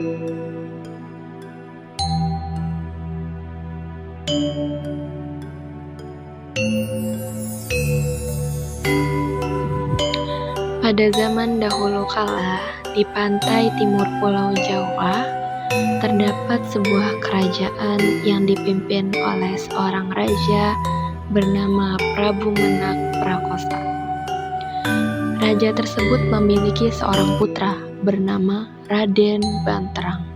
Pada zaman dahulu kala, di pantai timur Pulau Jawa, terdapat sebuah kerajaan yang dipimpin oleh seorang raja bernama Prabu Menak Prakosa. Raja tersebut memiliki seorang putra bernama Raden Banterang.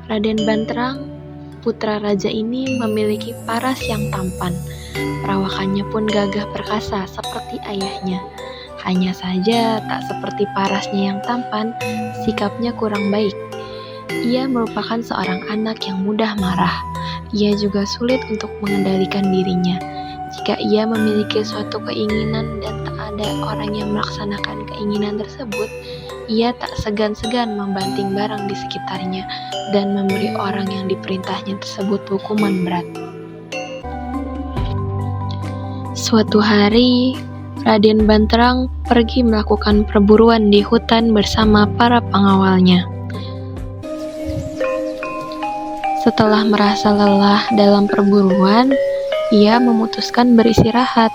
Raden Banterang, putra raja ini memiliki paras yang tampan. Perawakannya pun gagah perkasa seperti ayahnya. Hanya saja tak seperti parasnya yang tampan, sikapnya kurang baik. Ia merupakan seorang anak yang mudah marah. Ia juga sulit untuk mengendalikan dirinya. Jika ia memiliki suatu keinginan dan tak ada orang yang melaksanakan keinginan tersebut, ia tak segan-segan membanting barang di sekitarnya dan memberi orang yang diperintahnya tersebut hukuman berat. Suatu hari, Raden Banterang pergi melakukan perburuan di hutan bersama para pengawalnya. Setelah merasa lelah dalam perburuan, ia memutuskan beristirahat.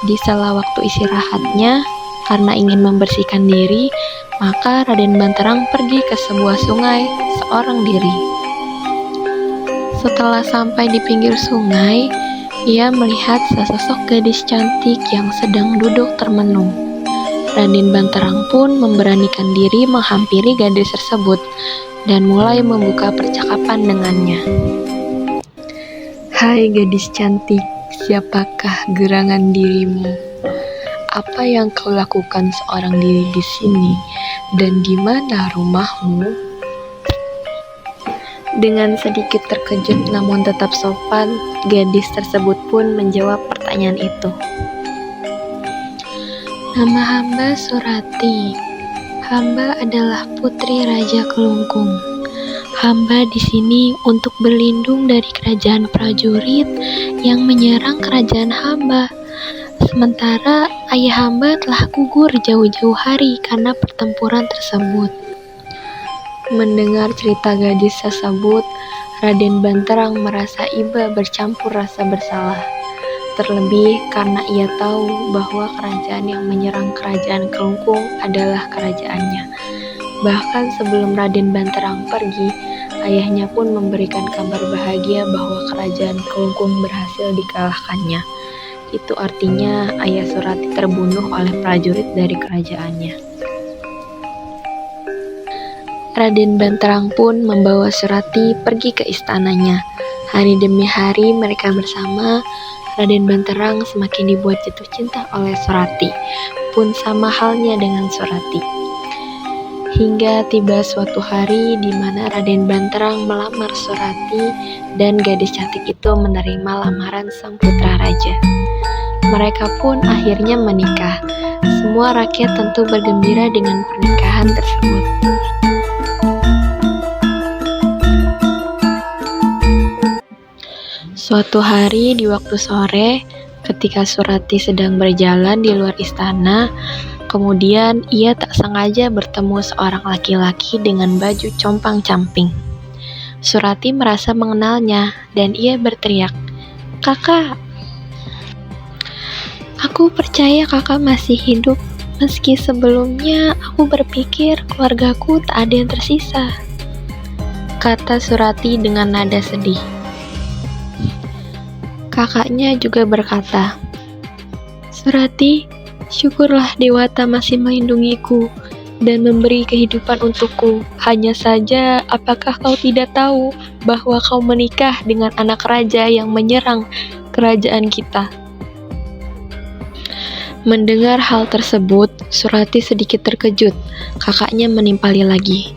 Di sela waktu istirahatnya, karena ingin membersihkan diri, maka Raden Banterang pergi ke sebuah sungai seorang diri. Setelah sampai di pinggir sungai, ia melihat sesosok gadis cantik yang sedang duduk termenung. Raden Banterang pun memberanikan diri menghampiri gadis tersebut dan mulai membuka percakapan dengannya. "Hai gadis cantik, siapakah gerangan dirimu? Apa yang kau lakukan seorang diri di sini? Dan di mana rumahmu?" Dengan sedikit terkejut namun tetap sopan, gadis tersebut pun menjawab pertanyaan itu. "Nama hamba Surati. Hamba adalah putri Raja Kelungkung. Hamba di sini untuk berlindung dari kerajaan prajurit yang menyerang kerajaan hamba. Sementara ayah hamba telah gugur jauh-jauh hari karena pertempuran tersebut." Mendengar cerita gadis tersebut, Raden Banterang merasa iba bercampur rasa bersalah. Terlebih karena ia tahu bahwa kerajaan yang menyerang kerajaan Kelungkung adalah kerajaannya. Bahkan sebelum Raden Banterang pergi, ayahnya pun memberikan kabar bahagia bahwa kerajaan Kelungkung berhasil dikalahkannya. Itu artinya ayah Surati terbunuh oleh prajurit dari kerajaannya. Raden Banterang pun membawa Surati pergi ke istananya. Hari demi hari mereka bersama. Raden Banterang semakin dibuat jatuh cinta oleh Surati, pun sama halnya dengan Surati. Hingga tiba suatu hari di mana Raden Banterang melamar Surati dan gadis cantik itu menerima lamaran sang putra raja. Mereka pun akhirnya menikah. Semua rakyat tentu bergembira dengan pernikahan tersebut. Suatu hari di waktu sore, ketika Surati sedang berjalan di luar istana, kemudian ia tak sengaja bertemu seorang laki-laki dengan baju compang-camping. Surati merasa mengenalnya dan ia berteriak, "Kakak! Aku percaya kakak masih hidup, meski sebelumnya aku berpikir keluargaku tak ada yang tersisa," kata Surati dengan nada sedih. Kakaknya juga berkata, "Surati, syukurlah Dewata masih melindungiku dan memberi kehidupan untukku. Hanya saja, apakah kau tidak tahu bahwa kau menikah dengan anak raja yang menyerang kerajaan kita?" Mendengar hal tersebut, Surati sedikit terkejut. Kakaknya menimpali lagi,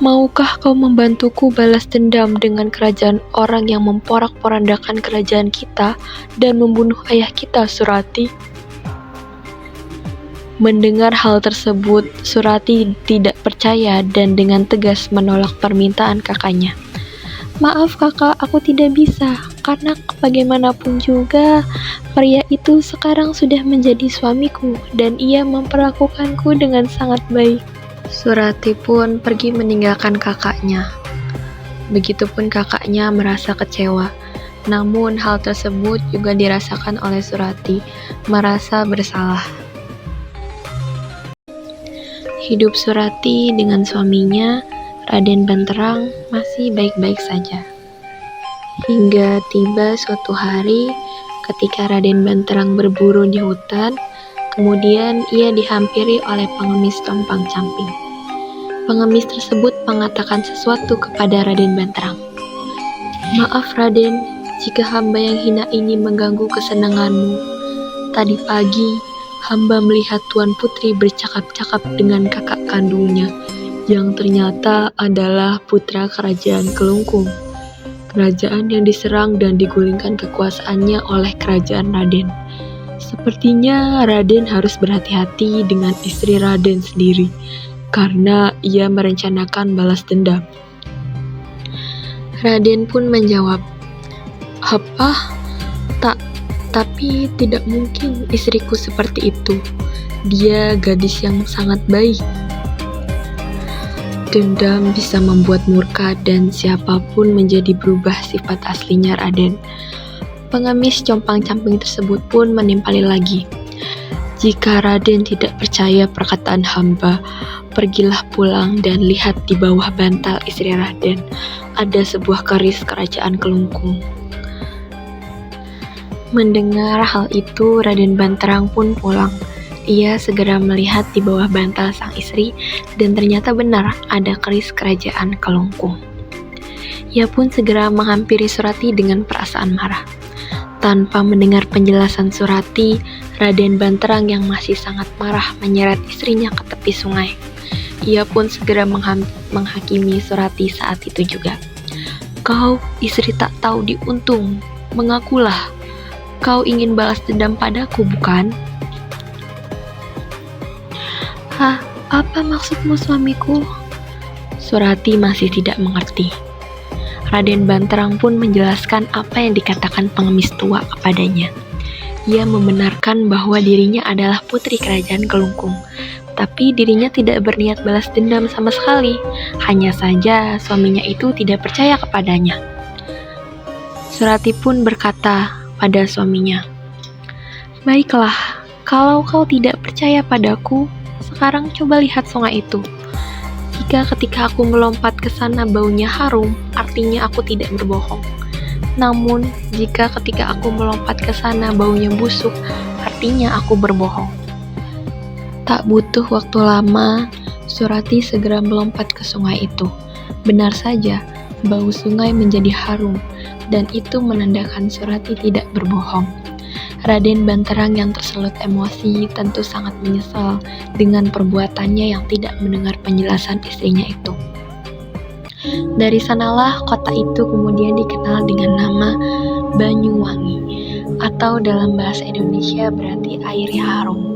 "Maukah kau membantuku balas dendam dengan kerajaan orang yang memporak-porandakan kerajaan kita dan membunuh ayah kita, Surati?" Mendengar hal tersebut, Surati tidak percaya dan dengan tegas menolak permintaan kakaknya. "Maaf kakak, aku tidak bisa, karena bagaimanapun juga, pria itu sekarang sudah menjadi suamiku dan ia memperlakukanku dengan sangat baik." Surati pun pergi meninggalkan kakaknya. Begitupun kakaknya merasa kecewa. Namun hal tersebut juga dirasakan oleh Surati, merasa bersalah. Hidup Surati dengan suaminya, Raden Banterang, masih baik-baik saja. Hingga tiba suatu hari ketika Raden Banterang berburu di hutan, kemudian ia dihampiri oleh pengemis compang-camping. Pengemis tersebut mengatakan sesuatu kepada Raden Banterang. "Maaf Raden, jika hamba yang hina ini mengganggu kesenanganmu. Tadi pagi, hamba melihat Tuan Putri bercakap-cakap dengan kakak kandungnya, yang ternyata adalah putra kerajaan Kelungkung. Kerajaan yang diserang dan digulingkan kekuasaannya oleh kerajaan Raden. Sepertinya Raden harus berhati-hati dengan istri Raden sendiri, karena ia merencanakan balas dendam." Raden pun menjawab, "Apa? Tapi tidak mungkin istriku seperti itu. Dia gadis yang sangat baik." Dendam bisa membuat murka dan siapapun menjadi berubah sifat aslinya Raden. Pengemis compang-camping tersebut pun menimpali lagi, "Jika Raden tidak percaya perkataan hamba, pergilah pulang dan lihat di bawah bantal istri Raden. Ada sebuah keris kerajaan Kelungkung." Mendengar hal itu, Raden Banterang pun pulang. Ia segera melihat di bawah bantal sang istri, dan ternyata benar ada keris kerajaan Kelungkung. Ia pun segera menghampiri Surati dengan perasaan marah. Tanpa mendengar penjelasan Surati, Raden Banterang yang masih sangat marah menyeret istrinya ke tepi sungai. Ia pun segera menghakimi Surati saat itu juga. "Kau istri tak tahu diuntung, mengakulah. Kau ingin balas dendam padaku, bukan?" "Hah, apa maksudmu suamiku?" Surati masih tidak mengerti. Raden Banterang pun menjelaskan apa yang dikatakan pengemis tua kepadanya. Ia membenarkan bahwa dirinya adalah putri kerajaan Kelungkung, tapi dirinya tidak berniat balas dendam sama sekali. Hanya saja suaminya itu tidak percaya kepadanya. Surati pun berkata pada suaminya, "Baiklah, kalau kau tidak percaya padaku, sekarang coba lihat sungai itu. Jika ketika aku melompat ke sana baunya harum, artinya aku tidak berbohong. Namun, jika ketika aku melompat ke sana baunya busuk, artinya aku berbohong." Tak butuh waktu lama, Surati segera melompat ke sungai itu. Benar saja, bau sungai menjadi harum, dan itu menandakan Surati tidak berbohong. Raden Banterang yang tersulut emosi tentu sangat menyesal dengan perbuatannya yang tidak mendengar penjelasan istrinya itu. Dari sanalah kota itu kemudian dikenal dengan nama Banyuwangi, atau dalam bahasa Indonesia berarti air harum.